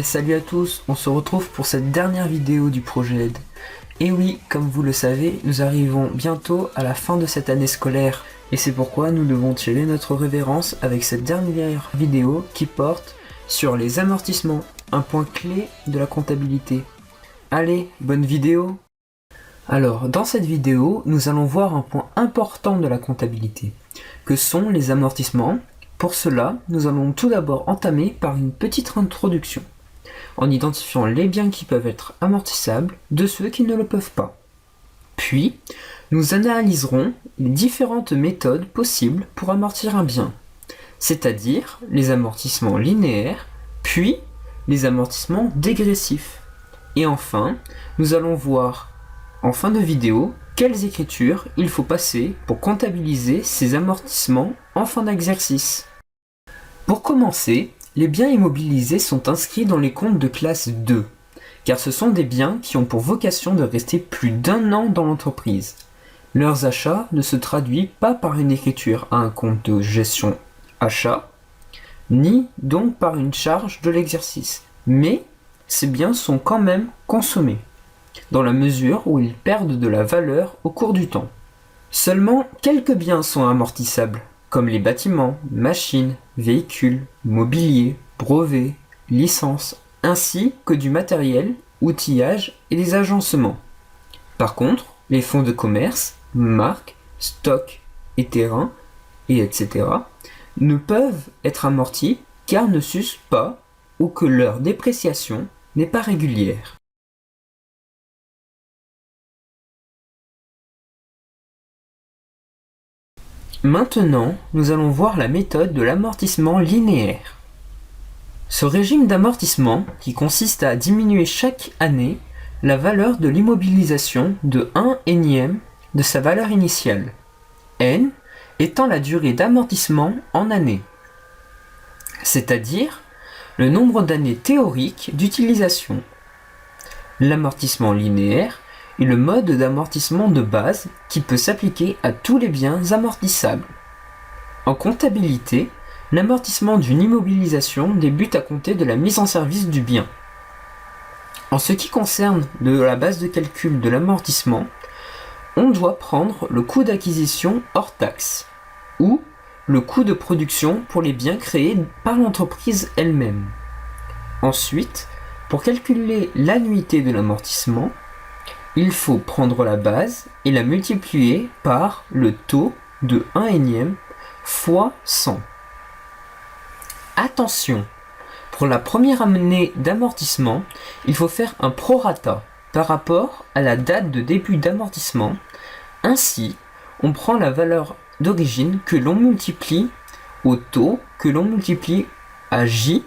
Salut à tous, on se retrouve pour cette dernière vidéo du projet aide. Et oui, comme vous le savez, nous arrivons bientôt à la fin de cette année scolaire. Et c'est pourquoi nous devons tirer notre révérence avec cette dernière vidéo qui porte sur les amortissements, un point clé de la comptabilité. Allez, bonne vidéo! Alors, dans cette vidéo, nous allons voir un point important de la comptabilité, que sont les amortissements. Pour cela, nous allons tout d'abord entamer par une petite introduction, en identifiant les biens qui peuvent être amortissables de ceux qui ne le peuvent pas. Puis, nous analyserons les différentes méthodes possibles pour amortir un bien, c'est-à-dire les amortissements linéaires, puis les amortissements dégressifs. Et enfin, nous allons voir, en fin de vidéo, quelles écritures il faut passer pour comptabiliser ces amortissements en fin d'exercice. Pour commencer, les biens immobilisés sont inscrits dans les comptes de classe 2, car ce sont des biens qui ont pour vocation de rester plus d'1 an dans l'entreprise. Leurs achats ne se traduisent pas par une écriture à un compte de gestion achat, ni donc par une charge de l'exercice, mais ces biens sont quand même consommés, dans la mesure où ils perdent de la valeur au cours du temps. Seulement quelques biens sont amortissables, comme les bâtiments, machines, véhicules, mobilier, brevets, licences, ainsi que du matériel, outillage et des agencements. Par contre, les fonds de commerce, marques, stocks et terrains, etc. ne peuvent être amortis car ne s'usent pas ou que leur dépréciation n'est pas régulière. Maintenant, nous allons voir la méthode de l'amortissement linéaire. Ce régime d'amortissement, qui consiste à diminuer chaque année la valeur de l'immobilisation de 1/n de sa valeur initiale, n étant la durée d'amortissement en années, c'est-à-dire le nombre d'années théoriques d'utilisation. L'amortissement linéaire est le mode d'amortissement de base qui peut s'appliquer à tous les biens amortissables. En comptabilité, l'amortissement d'une immobilisation débute à compter de la mise en service du bien. En ce qui concerne la base de calcul de l'amortissement, on doit prendre le coût d'acquisition hors taxe, ou le coût de production pour les biens créés par l'entreprise elle-même. Ensuite, pour calculer l'annuité de l'amortissement, il faut prendre la base et la multiplier par le taux de 1/n fois 100. Attention, pour la première année d'amortissement, il faut faire un prorata par rapport à la date de début d'amortissement. Ainsi, on prend la valeur d'origine que l'on multiplie au taux que l'on multiplie à J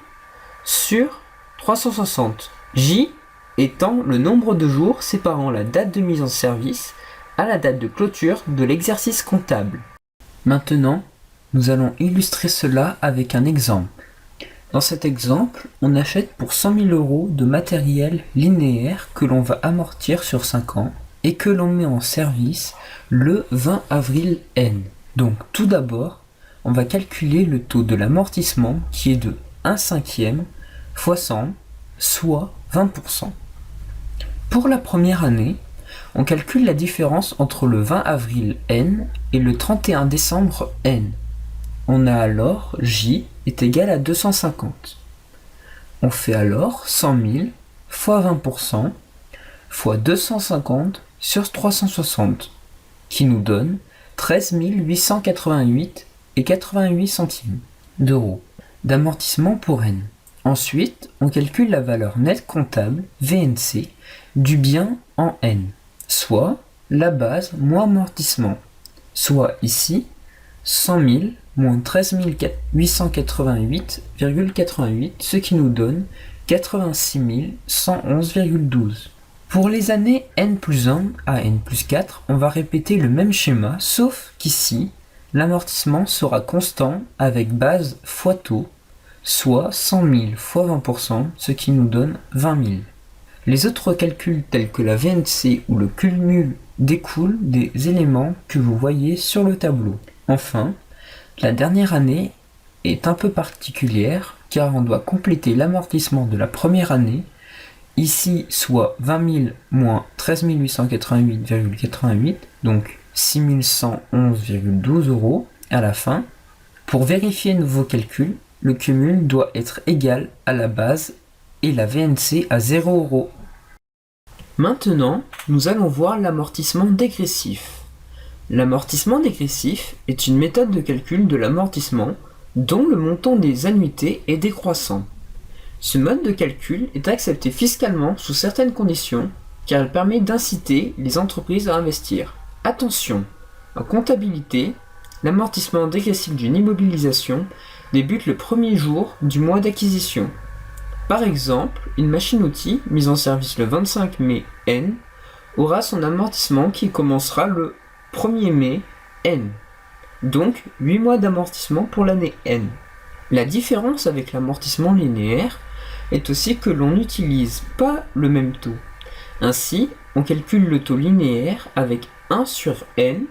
sur 360. J étant le nombre de jours séparant la date de mise en service à la date de clôture de l'exercice comptable. Maintenant, nous allons illustrer cela avec un exemple. Dans cet exemple, on achète pour 100 000 € de matériel linéaire que l'on va amortir sur 5 ans et que l'on met en service le 20 avril N. Donc tout d'abord, on va calculer le taux de l'amortissement qui est de 1/5 fois 100, soit 20%. Pour la première année, on calcule la différence entre le 20 avril N et le 31 décembre N. On a alors J est égal à 250. On fait alors 100 000 fois 20% fois 250 sur 360, qui nous donne 13 888 et 88 centimes d'euros d'amortissement pour N. Ensuite, on calcule la valeur nette comptable, VNC, du bien en N, soit la base moins amortissement, soit ici 100 000 moins 13 888,88, ce qui nous donne 86 111,12. Pour les années N plus 1 à N plus 4, on va répéter le même schéma, sauf qu'ici, l'amortissement sera constant avec base fois taux, soit 100 000 fois 20%, ce qui nous donne 20 000. Les autres calculs tels que la VNC ou le cumul découlent des éléments que vous voyez sur le tableau. Enfin, la dernière année est un peu particulière car on doit compléter l'amortissement de la première année, ici soit 20 000 moins 13 888,88, donc 6 111,12 € à la fin. Pour vérifier nouveau calcul, le cumul doit être égal à la base et la VNC à 0 €. Maintenant, nous allons voir l'amortissement dégressif. L'amortissement dégressif est une méthode de calcul de l'amortissement dont le montant des annuités est décroissant. Ce mode de calcul est accepté fiscalement sous certaines conditions car il permet d'inciter les entreprises à investir. Attention, en comptabilité, l'amortissement dégressif d'une immobilisation débute le premier jour du mois d'acquisition. Par exemple, une machine-outil mise en service le 25 mai N aura son amortissement qui commencera le 1er mai N, donc 8 mois d'amortissement pour l'année N. La différence avec l'amortissement linéaire est aussi que l'on n'utilise pas le même taux. Ainsi, on calcule le taux linéaire avec 1 sur N,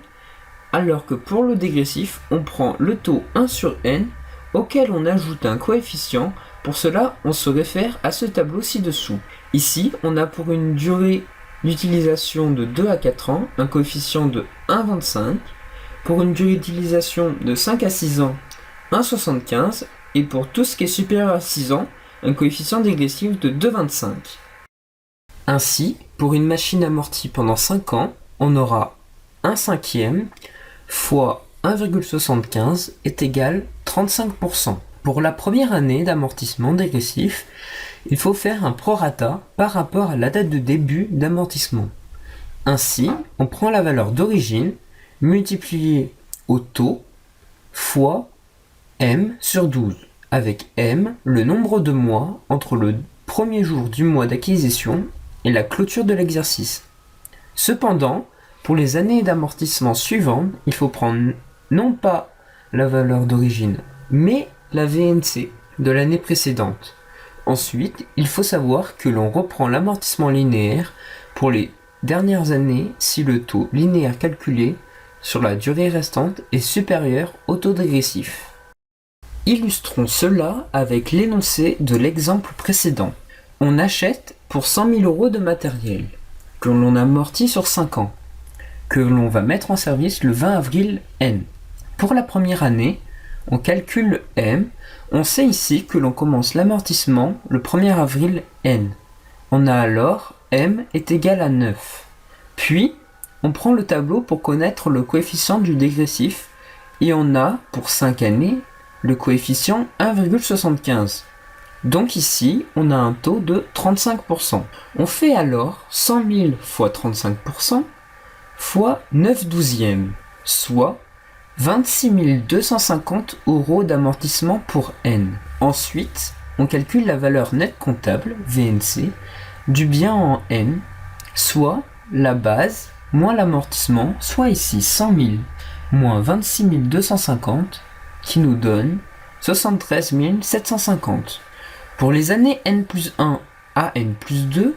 alors que pour le dégressif, on prend le taux 1 sur N auquel on ajoute un coefficient. Pour cela, on se réfère à ce tableau ci-dessous. Ici, on a pour une durée d'utilisation de 2 à 4 ans, un coefficient de 1,25. Pour une durée d'utilisation de 5 à 6 ans, 1,75. Et pour tout ce qui est supérieur à 6 ans, un coefficient dégressif de 2,25. Ainsi, pour une machine amortie pendant 5 ans, on aura 1/5 fois 1,75 est égal 35%. Pour la première année d'amortissement dégressif, il faut faire un prorata par rapport à la date de début d'amortissement. Ainsi, on prend la valeur d'origine multipliée au taux fois M sur 12, avec M le nombre de mois entre le premier jour du mois d'acquisition et la clôture de l'exercice. Cependant, pour les années d'amortissement suivantes, il faut prendre non pas la valeur d'origine, mais la VNC de l'année précédente. Ensuite, il faut savoir que l'on reprend l'amortissement linéaire pour les dernières années si le taux linéaire calculé sur la durée restante est supérieur au taux dégressif. Illustrons cela avec l'énoncé de l'exemple précédent. On achète pour 100 000 € de matériel, que l'on amortit sur 5 ans, que l'on va mettre en service le 20 avril N. Pour la première année, on calcule M. On sait ici que l'on commence l'amortissement le 1er avril N. On a alors M est égal à 9. Puis, on prend le tableau pour connaître le coefficient du dégressif et on a, pour 5 années, le coefficient 1,75. Donc ici, on a un taux de 35%. On fait alors 100 000 fois 35% fois 9/12, soit 26 250 € d'amortissement pour N. Ensuite, on calcule la valeur nette comptable, VNC, du bien en N, soit la base moins l'amortissement, soit ici 100 000 moins 26 250, qui nous donne 73 750. Pour les années N+1 à N+2,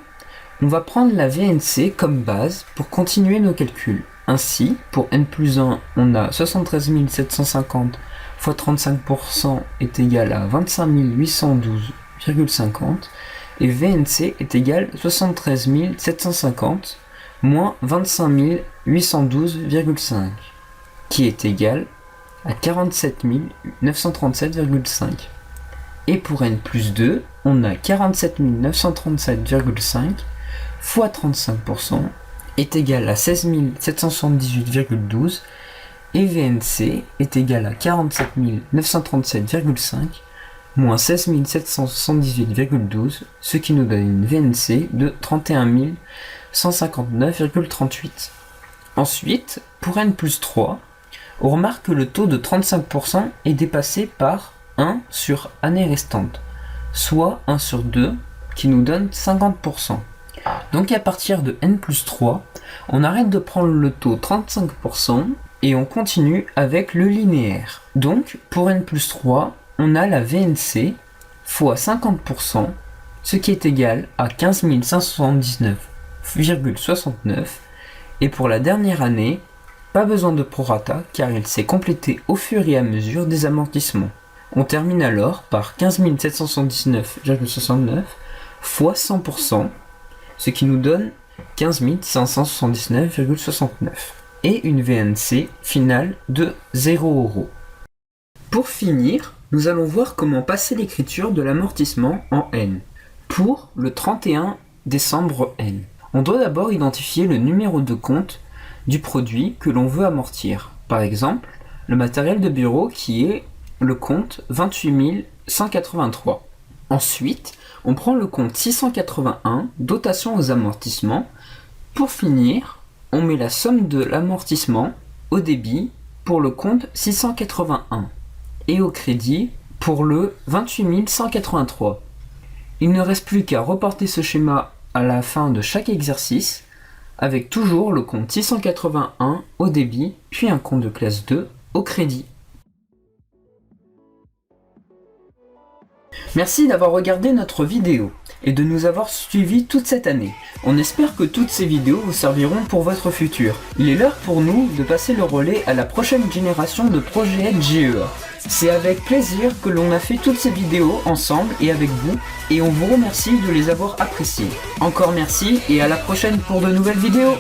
on va prendre la VNC comme base pour continuer nos calculs. Ainsi, pour N+1, on a 73 750 fois 35% est égal à 25 812,50 et VNC est égal à 73 750 moins 25 812,5 qui est égal à 47 937,5. Et pour N+2, on a 47 937,5 fois 35% est égal à 16 778,12 et VNC est égal à 47 937,5 moins 16 778,12, ce qui nous donne une VNC de 31 159,38. Ensuite, pour N+3, on remarque que le taux de 35% est dépassé par 1 sur année restante, soit 1 sur 2, qui nous donne 50%. Donc à partir de N+3, on arrête de prendre le taux 35% et on continue avec le linéaire. Donc pour N+3, on a la VNC fois 50%, ce qui est égal à 15 579,69. Et pour la dernière année, pas besoin de prorata car il s'est complété au fur et à mesure des amortissements. On termine alors par 15 779,69 fois 100%, ce qui nous donne 15 579,69 et une VNC finale de 0 €. Pour finir, nous allons voir comment passer l'écriture de l'amortissement en N pour le 31 décembre N. On doit d'abord identifier le numéro de compte du produit que l'on veut amortir. Par exemple, le matériel de bureau qui est le compte 28 183. Ensuite, on prend le compte 681, dotation aux amortissements. Pour finir, on met la somme de l'amortissement au débit pour le compte 681 et au crédit pour le 28 183. Il ne reste plus qu'à reporter ce schéma à la fin de chaque exercice avec toujours le compte 681 au débit puis un compte de classe 2 au crédit. Merci d'avoir regardé notre vidéo et de nous avoir suivis toute cette année. On espère que toutes ces vidéos vous serviront pour votre futur. Il est l'heure pour nous de passer le relais à la prochaine génération de ProjetAid GEA. C'est avec plaisir que l'on a fait toutes ces vidéos ensemble et avec vous, et on vous remercie de les avoir appréciées. Encore merci et à la prochaine pour de nouvelles vidéos.